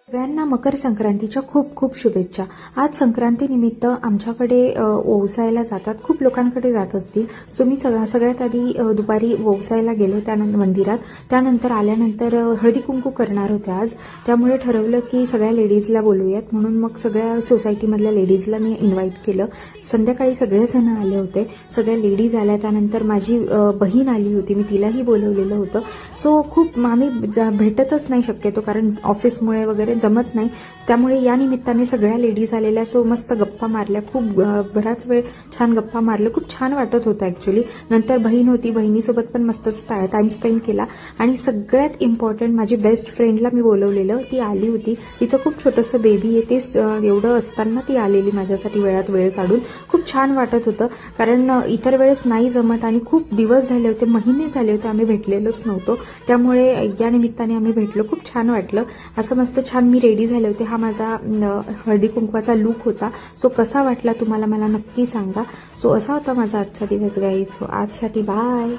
सगळ्यांना मकर संक्रांतीच्या खूप खूप शुभेच्छा। आज संक्रांतीनिमित्त आमच्याकडे ओवसायला जातात, खूप लोकांकडे जात असतील। सो मी सगळ्यात आधी दुपारी ओवसायला गेले त्यानंतर मंदिरात, त्यानंतर आल्यानंतर हळदी कुंकू करणार होते आज, त्यामुळे ठरवलं की सगळ्या लेडीजला बोलूयात म्हणून मग सगळ्या सोसायटीमधल्या लेडीजला मी इन्व्हाइट केलं। संध्याकाळी सगळेजण आले होते, सगळ्या लेडीज आल्या, त्यानंतर माझी बहीण आली होती, मी तिलाही बोलवलेलं होतं। सो खूप आम्ही भेटतच नाही शक्यतो, कारण ऑफिसमुळे वगैरे जमत नाही, त्यामुळे या निमित्ताने सगळ्या लेडीज आलेल्या। सो मस्त गप्पा मारल्या, खूप बराच वेळ छान गप्पा मारल्या, खूप छान वाटत होतं ॲक्च्युली। नंतर बहीण होती, बहिणीसोबत पण मस्त टाइम स्पेंड केला आणि सगळ्यात इम्पॉर्टंट माझी बेस्ट फ्रेंडला मी बोलवलेलं, ती आली होती। तिचं खूप छोटंसं बेबी आहे, ते एवढं असताना ती आलेली माझ्यासाठी वेळात वेळ काढून। खूप छान वाटत होतं, कारण इतर वेळेस नाही जमत आणि खूप दिवस झाले होते, महिने झाले होते आम्ही भेटलेलोच नव्हतो, त्यामुळे या निमित्ताने आम्ही भेटलो, खूप छान वाटलं। असं मस्त छान मी रेडी झाले होते, हा माझा हळदी कुंकवाचा लुक होता। सो कसा वाटला तुम्हाला मला नक्की सांगा। सो असा होता माझा आजचा दिवस गाईज। सो आजसाठी बाय।